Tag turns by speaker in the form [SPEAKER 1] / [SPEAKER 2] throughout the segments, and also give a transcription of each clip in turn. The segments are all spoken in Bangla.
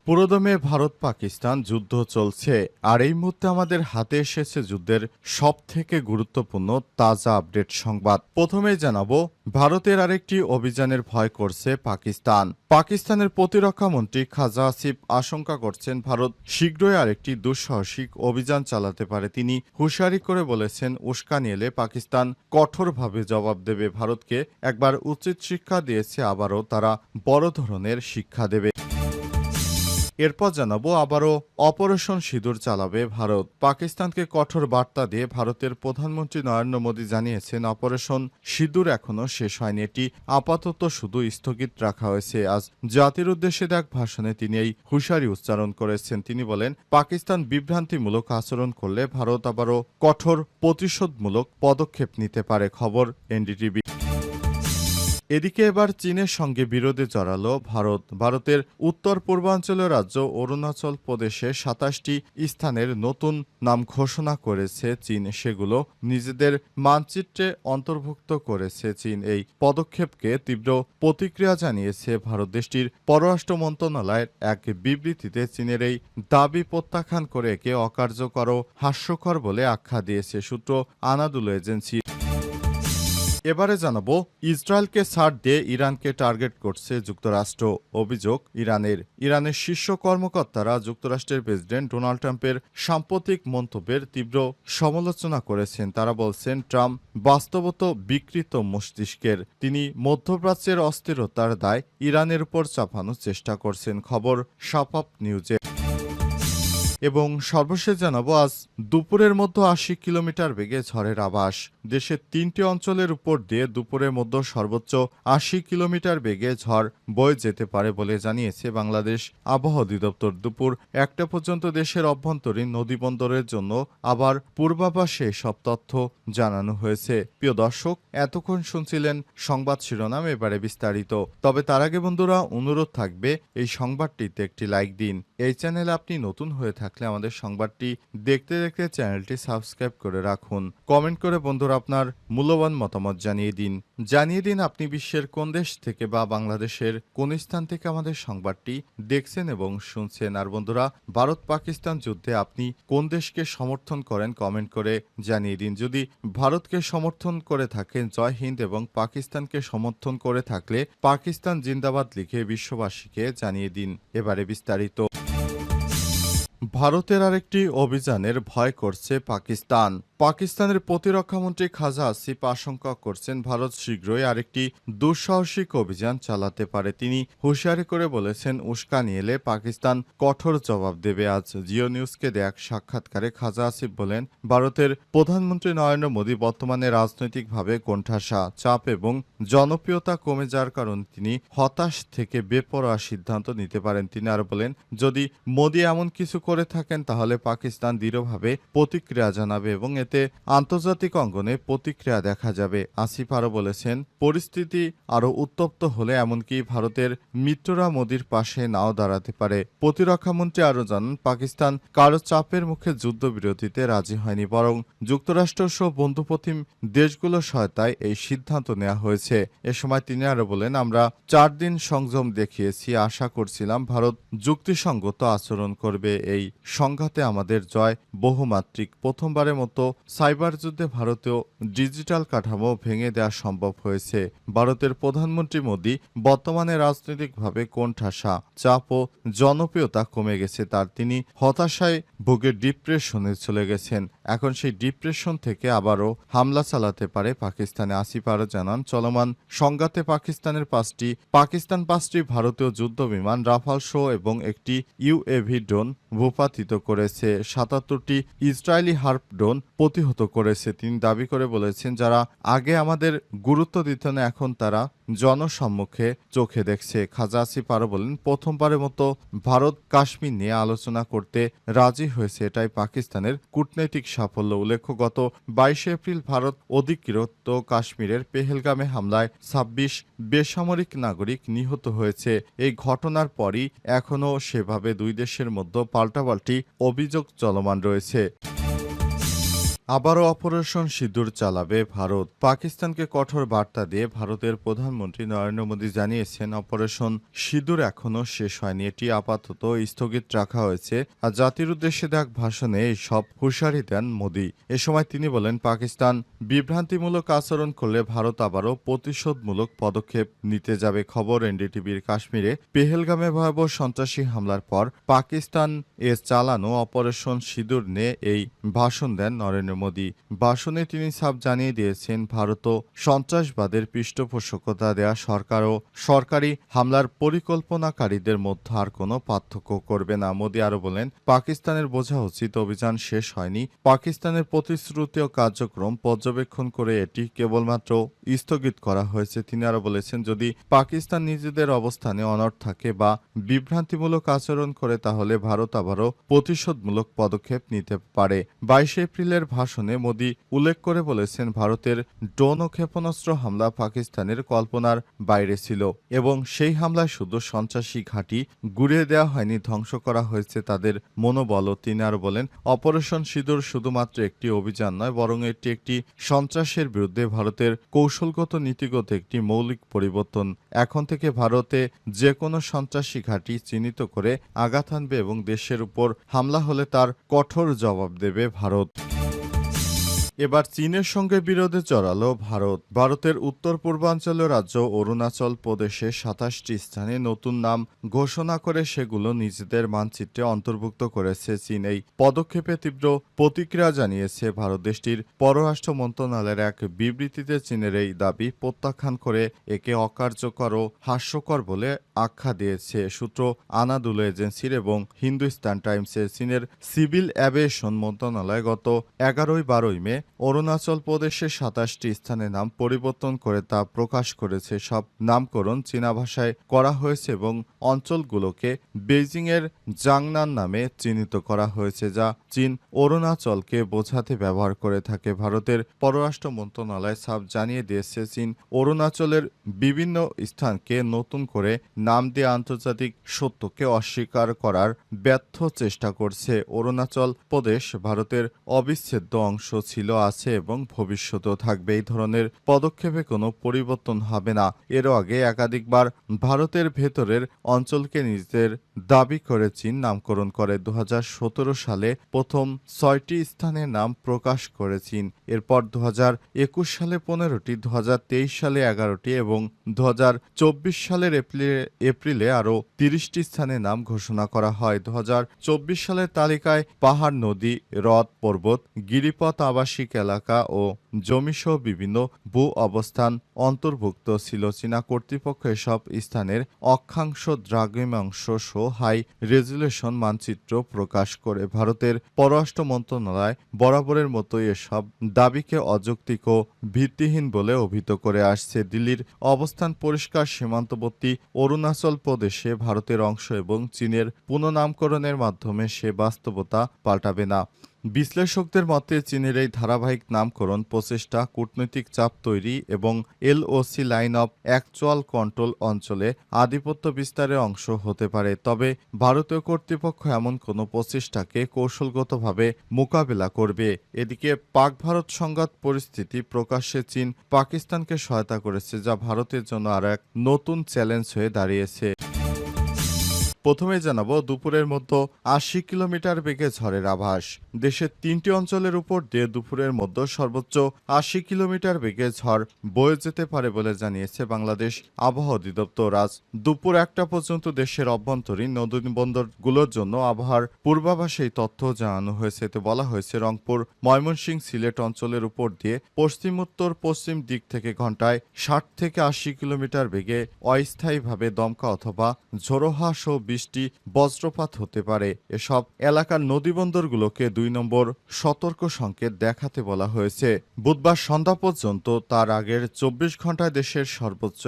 [SPEAKER 1] পুরোদমে ভারত পাকিস্তান যুদ্ধ চলছে, আর এই মুহূর্তে আমাদের হাতে এসেছে যুদ্ধের সবথেকে গুরুত্বপূর্ণ তাজা আপডেট সংবাদ। প্রথমেই জানাবো, ভারতের আরেকটি অভিযানের ভয় করছে পাকিস্তানের প্রতিরক্ষা মন্ত্রী খাজা আসিফ আশঙ্কা করছেন ভারত শীঘ্রই আরেকটি দুঃসাহসিক অভিযান চালাতে পারে। তিনি হুঁশিয়ারি করে বলেছেন, উস্কানি এলে পাকিস্তান কঠোরভাবে জবাব দেবে। ভারতকে একবার উচিত শিক্ষা দিয়েছে, আবারও তারা বড় ধরনের শিক্ষা দেবে। এরপর জানাবো, আবারও অপারেশন সিঁদুর চালাবে ভারত। পাকিস্তানকে কঠোর বার্তা দিয়ে ভারতের প্রধানমন্ত্রী নরেন্দ্র মোদী জানিয়েছেন, অপারেশন সিঁদুর এখনও শেষ হয়নি, এটি আপাতত শুধু স্থগিত রাখা হয়েছে। আজ জাতির উদ্দেশ্যে দেওয়া ভাষণে তিনি এই হুঁশিয়ারি উচ্চারণ করেছেন। তিনি বলেন, পাকিস্তান বিভ্রান্তিমূলক আচরণ করলে ভারত আবারও কঠোর প্রতিশোধমূলক পদক্ষেপ নিতে পারে। খবর এনডিটিভি। এদিকে এবার চীনের সঙ্গে বিরোধে জড়ালো ভারতের উত্তর পূর্বাঞ্চলীয় রাজ্য অরুণাচল প্রদেশে ২৭টি স্থানের নতুন নাম ঘোষণা করেছে চীন। সেগুলো নিজেদের মানচিত্রে অন্তর্ভুক্ত করেছে চীন। এই পদক্ষেপকে তীব্র প্রতিক্রিয়া জানিয়েছে ভারত। দেশটির পররাষ্ট্র মন্ত্রণালয়ের এক বিবৃতিতে চীনের এই দাবি প্রত্যাখ্যান করে একে অকার্যকর ও হাস্যকর বলে আখ্যা দিয়েছে সূত্র আনাদুলু এজেন্সি। এবারে জানাবো, ইসরায়েলকে ছাড় দিয়ে ইরানকে টার্গেট করছে যুক্তরাষ্ট্র। অভিযোগ ইরানের শীর্ষ কর্মকর্তারা যুক্তরাষ্ট্রের প্রেসিডেন্ট ডোনাল্ড ট্রাম্পের সাম্প্রতিক মন্তব্যের তীব্র সমালোচনা করেছেন। তারা বলছেন, ট্রাম্প বাস্তবত বিকৃত মস্তিষ্কের। তিনি মধ্যপ্রাচ্যের অস্থিরতার দায় ইরানের উপর চাপানোর চেষ্টা করছেন। খবর শাপাপ নিউজে। এবং সর্বশেষ জানাবো, আজ দুপুরের মধ্যে ৮০ কিলোমিটার বেগে ঝড়ের আভাস। দেশের ৩টি অঞ্চলের উপর দিয়ে দুপুরের মধ্যে সর্বোচ্চ ৮০ কিলোমিটার বেগে ঝড় বয়ে যেতে পারে বলে জানিয়েছে বাংলাদেশ আবহাওয়া অধিদপ্তর। দুপুর ১টা পর্যন্ত দেশের অভ্যন্তরীণ নদীবন্দরের জন্য আবার পূর্বাভাসে সব তথ্য জানানো হয়েছে। প্রিয় দর্শক, এতক্ষণ শুনছিলেন সংবাদ শিরোনাম, এবারে বিস্তারিত। তবে তার আগে বন্ধুরা, অনুরোধ থাকবে এই সংবাদটিতে একটি লাইক দিন। এই চ্যানেলে আপনি নতুন হয়ে থাকলে আমাদের সংবাদটি দেখতে দেখতে চ্যানেলটি সাবস্ক্রাইব করে রাখুন। কমেন্ট করে বন্ধুরা আপনার মূল্যবান মতামত জানিয়ে দিন আপনি বিশ্বের কোন দেশ থেকে বা বাংলাদেশের কোন স্থান থেকে আমাদের সংবাদটি দেখছেন এবং শুনছেন। আর বন্ধুরা, ভারত পাকিস্তান যুদ্ধে আপনি কোন দেশকে সমর্থন করেন কমেন্ট করে জানিয়ে দিন। যদি ভারতকে সমর্থন করে থাকেন জয় হিন্দ, এবং পাকিস্তানকে সমর্থন করে থাকলে পাকিস্তান জিন্দাবাদ লিখে বিশ্ববাসীকে জানিয়ে দিন। এবারে বিস্তারিত। ভারতের আরেকটি অভিযানের ভয় করছে পাকিস্তানের প্রতিরক্ষামন্ত্রী খাজা আসিফ আশঙ্কা করছেন, ভারত শীঘ্রই আরেকটি দুঃসাহসিক অভিযান চালাতে পারে। তিনি হুঁশিয়ারি করে বলেছেন, উস্কানি এলে পাকিস্তান কঠোর জবাব দেবে। আজ জিও নিউজকে দেয়া এক সাক্ষাৎকারে খাজা আসিফ বলেন, ভারতের প্রধানমন্ত্রী নরেন্দ্র মোদী বর্তমানে রাজনৈতিকভাবে কোণঠাসা, চাপ এবং জনপ্রিয়তা কমে যাওয়ার কারণে তিনি হতাশ থেকে বেপরোয়া সিদ্ধান্ত নিতে পারেন। তিনি আরো বলেন, যদি মোদী এমন কিছু করে থাকেন তাহলে পাকিস্তান দৃঢ়ভাবে প্রতিক্রিয়া জানাবে এবং এতে আন্তর্জাতিক অঙ্গনে প্রতিক্রিয়া দেখা যাবে। আসিফ আরও বলেছেন, পরিস্থিতি আরও উত্তপ্ত হলে এমনকি ভারতের মিত্ররা মোদীর পাশে নাও দাঁড়াতে পারে। প্রতিরক্ষামন্ত্রী আরও জানান, পাকিস্তান কারো চাপের মুখে যুদ্ধবিরতিতে রাজি হয়নি, বরং যুক্তরাষ্ট্র সহ বন্ধুপ্রতিম দেশগুলোর সহায়তায় এই সিদ্ধান্ত নেওয়া হয়েছে। এ সময় তিনি আরও বলেন, আমরা 4 দিন সংযম দেখিয়েছি, আশা করছিলাম ভারত যুক্তিসঙ্গত আচরণ করবে। এই সংঘাতে আমাদের জয় বহুমাত্রিক। প্রথমবারের মতো সাইবার যুদ্ধে ভারতীয় ডিজিটাল কাঠামো ভেঙে দেওয়া সম্ভব হয়েছে। ভারতের প্রধানমন্ত্রী মোদী বর্তমানে রাজনৈতিকভাবে কোণঠাসা, চাপ ও জনপ্রিয়তা কমে গেছে তার। তিনি হতাশায় ভুগে ডিপ্রেশনে চলে গেছেন। এখন সেই ডিপ্রেশন থেকে আবারও হামলা চালাতে পারে পাকিস্তানে। আসিফ আরও জানান, চলমান সংঘাতে পাকিস্তান 5টি ভারতীয় যুদ্ধ বিমান, রাফাল শো এবং একটি ইউএভি ড্রোন ভূপাতিত করেছে, 77টি ইসরায়েলি হার্প ড্রোন প্রতিহত করেছে। তিনি দাবি করে বলেছেন, যারা আগে আমাদের গুরুত্ব দিত না এখন তারা জনসম্মুখে চোখে দেখছে। খাজা আসিফ আরও বলেন, প্রথমবারের মতো ভারত কাশ্মীর নিয়ে আলোচনা করতে রাজি হয়েছে, এটাই পাকিস্তানের কূটনৈতিক সাফল্য। উল্লেখ্য, গত 22 এপ্রিল ভারত অধিকৃত কাশ্মীরের পেহেলগামে হামলায় 26 বেসামরিক নাগরিক নিহত হয়েছে। এই ঘটনার পরই এখনও সেভাবে দুই দেশের মধ্যে পাল্টাপাল্টি অভিযোগ চলমান রয়েছে। আবারও অপারেশন সিঁদুর চালাবে ভারত। পাকিস্তানকে কঠোর বার্তা দিয়ে ভারতের প্রধানমন্ত্রী নরেন্দ্র মোদী জানিয়েছেন, অপারেশন সিঁদুর এখনও শেষ হয়নি, এটি আপাতত স্থগিত রাখা হয়েছে। আর জাতির উদ্দেশ্যে দেওয়া ভাষণে এই সব হুঁশিয়ারি দেন মোদী। এ সময় তিনি বলেন, পাকিস্তান বিভ্রান্তিমূলক আচরণ করলে ভারত আবারও প্রতিশোধমূলক পদক্ষেপ নিতে যাবে। খবর এনডিটিভির। কাশ্মীরে পেহেলগামে ভয়াবহ সন্ত্রাসী হামলার পর পাকিস্তান চালানো অপারেশন সিঁদুর নিয়ে এই ভাষণ দেন নরেন্দ্র মোদী। ভাষণে তিনি সাফ জানিয়ে দিয়েছেন, ভারতও সন্ত্রাসবাদের পৃষ্ঠপোষকতা দেয়া সরকার ও সরকারি হামলার পরিকল্পনাকারীদের মধ্যে আর কোনো পার্থক্য করবে না। মোদী আরও বলেন, পাকিস্তানের বোঝা উচিত অভিযান শেষ হয়নি। পাকিস্তানের প্রতিশ্রুতি ও কার্যক্রম পর্যবেক্ষণ করে এটি কেবলমাত্র স্থগিত করা হয়েছে। তিনি আরও বলেছেন, যদি পাকিস্তান নিজেদের অবস্থানে অনড় থাকে বা বিভ্রান্তিমূলক আচরণ করে তাহলে ভারত আবারও প্রতিশোধমূলক পদক্ষেপ নিতে পারে। 22 এপ্রিলের ভাষণে মোদী উল্লেখ করে বলেছেন, ভারতের ড্রোন ও ক্ষেপণাস্ত্র হামলা পাকিস্তানের কল্পনার বাইরে ছিল এবং সেই হামলায় শুধু সন্ত্রাসী ঘাঁটি গুড়িয়ে দেওয়া হয়নি, ধ্বংস করা হয়েছে তাদের মনোবলও। তিনি আরও বলেন, অপারেশন সিঁদুর শুধুমাত্র একটি অভিযান নয়, বরং এটি একটি সন্ত্রাসের বিরুদ্ধে ভারতের কৌশলগত নীতিগত একটি মৌলিক পরিবর্তন। এখন থেকে ভারতে যে কোনো সন্ত্রাসী ঘাঁটি চিহ্নিত করে আঘাত হানবে এবং দেশের উপর হামলা হলে তার কঠোর জবাব দেবে ভারত। এবার চীনের সঙ্গে বিরোধে জড়ালো ভারত। ভারতের উত্তর পূর্বাঞ্চলীয় রাজ্য অরুণাচল প্রদেশে ২৭টি স্থানে নতুন নাম ঘোষণা করে সেগুলো নিজেদের মানচিত্রে অন্তর্ভুক্ত করেছে চীন। এই পদক্ষেপে তীব্র প্রতিক্রিয়া জানিয়েছে ভারত। দেশটির পররাষ্ট্র মন্ত্রণালয়ের এক বিবৃতিতে চীনের এই দাবি প্রত্যাখ্যান করে একে অকার্যকর ও হাস্যকর বলে আখ্যা দিয়েছে। সূত্র আনাদুলু এজেন্সির এবং হিন্দুস্তান টাইমসের। চীনের সিভিল অ্যাভিয়েশন মন্ত্রণালয় গত ১১-১২ মে অরুণাচল প্রদেশের ২৭টি স্থানের নাম পরিবর্তন করে তা প্রকাশ করেছে। সব নামকরণ চীনা ভাষায় করা হয়েছে এবং অঞ্চলগুলোকে বেইজিংয়ের জাংনান নামে চিহ্নিত করা হয়েছে, যা চীন অরুণাচলকে বোঝাতে ব্যবহার করে থাকে। ভারতের পররাষ্ট্র মন্ত্রণালয় সাফ জানিয়ে দিয়েছে, চীন অরুণাচলের বিভিন্ন স্থানকে নতুন করে নাম দিয়ে আন্তর্জাতিক সত্যকে অস্বীকার করার ব্যর্থ চেষ্টা করছে। অরুণাচল প্রদেশ ভারতের অবিচ্ছেদ্য অংশ ছিল, আছে এবং ভবিষ্যতেও থাকবে। এই ধরনের পদক্ষেপে কোনো পরিবর্তন হবে না। এর আগে একাধিকবার ভারতের ভেতরের অঞ্চলকে নিজেদের দাবি করে চীন নামকরণ করে। ২০১৭ সালে প্রথম ৬টি স্থানের নাম প্রকাশ করে চীন। এরপর ২০২১ সালে ১৫টি, ২০২৩ সালে ১১টি এবং ২০২৪ সালের এপ্রিলে আরও ৩০টি স্থানের নাম ঘোষণা করা হয়। ২০২৪ সালের তালিকায় পাহাড়, নদী, হ্রদ, পর্বত, গিরিপথ, আবাসিক এলাকা ও জমিসহ বিভিন্ন ভূ অবস্থান অন্তর্ভুক্ত ছিল। চীনা কর্তৃপক্ষ এসব স্থানের অক্ষাংশ, দ্রাঘিমাংশ সহ হাই রেজুলেশন মানচিত্র প্রকাশ করে। ভারতের পররাষ্ট্র মন্ত্রণালয় বরাবরের মতোই এসব দাবিকে অযৌক্তিক ও ভিত্তিহীন বলে অভিহিত করে আসছে। দিল্লির অবস্থান পরিষ্কার, সীমান্তবর্তী অরুণাচল প্রদেশে ভারতের অংশ এবং চীনের পুনঃনামকরণের মাধ্যমে সে বাস্তবতা পাল্টাবে না। বিশ্লেষকদের মতে চীনের এই ধারাবাহিক নামকরণ প্রচেষ্টা কূটনৈতিক চাপ তৈরি এবং LOC line of actual control অঞ্চলে আধিপত্য বিস্তারের অংশ হতে পারে। তবে ভারতীয় কর্তৃপক্ষ এমন কোনো প্রচেষ্টাকে কৌশলগতভাবে মোকাবেলা করবে। এদিকে পাক ভারত সংঘাত পরিস্থিতি প্রকাশ্যে চীন পাকিস্তানকে সহায়তা করেছে, যা ভারতের জন্য আর এক নতুন চ্যালেঞ্জ হয়ে দাঁড়িয়েছে। প্রথমে জানাবো, দুপুরের মধ্যে ৮০ কিলোমিটার বেগে ঝড়ের আভাস। দেশের ৩টি অঞ্চলের উপর দিয়ে দুপুরের মধ্যে সর্বোচ্চ ৮০ কিলোমিটার বেগে ঝড় বয়ে যেতে পারে বলে জানিয়েছে বাংলাদেশ আবহাওয়া অধিদপ্তর। আজ দুপুর ১টা পর্যন্ত দেশের অভ্যন্তরীণ নদীবন্দরগুলোর জন্য আবহাওয়ার পূর্বাভাসে এই তথ্য জানানো হয়েছে। এতে বলা হয়েছে, রংপুর, ময়মনসিংহ, সিলেট অঞ্চলের উপর দিয়ে পশ্চিম উত্তর পশ্চিম দিক থেকে ঘন্টায় ৬০ থেকে ৮০ কিলোমিটার বেগে অস্থায়ীভাবে দমকা অথবা ঝোড়ো হাওয়া সহ বৃষ্টি, বজ্রপাত হতে পারে। এসব এলাকার নদীবন্দরগুলোকে ২ নম্বর সতর্ক সংকেত দেখাতে বলা হয়েছে। বুধবার সন্ধ্যা পর্যন্ত তার আগের ২৪ ঘন্টায় দেশের সর্বোচ্চ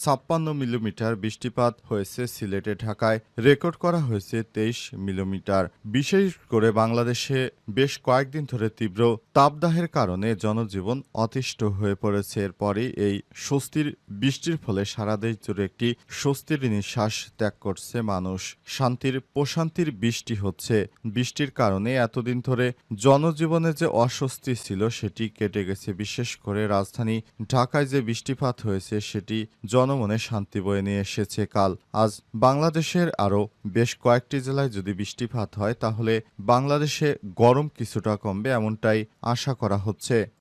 [SPEAKER 1] ১৫৬ মিলিমিটার বৃষ্টিপাত হয়েছে। সিলেটে, ঢাকায় রেকর্ড করা হয়েছে ২৩ মিলিমিটার। বিশেষ করে বাংলাদেশে বেশ কয়েকদিন ধরে তীব্র তাপদাহের কারণে জনজীবন অতিষ্ঠ হয়ে পড়েছে। এরপরই এই স্বস্তির বৃষ্টির ফলে সারা দেশ জুড়ে একটি স্বস্তির নিঃশ্বাস ত্যাগ করছে মানুষ। শান্তির প্রশান্তির বৃষ্টি হচ্ছে। বৃষ্টির কারণে এতদিন ধরে জনজীবনে যে অস্বস্তি ছিল সেটি কেটে গেছে। বিশেষ করে রাজধানী ঢাকায় যে বৃষ্টিপাত হয়েছে সেটি জনমনে শান্তি বয়ে নিয়ে এসেছে কাল। আজ বাংলাদেশের আরও বেশ কয়েকটি জেলায় যদি বৃষ্টিপাত হয় তাহলে বাংলাদেশে গরম কিছুটা কমবে এমনটাই আশা করা হচ্ছে।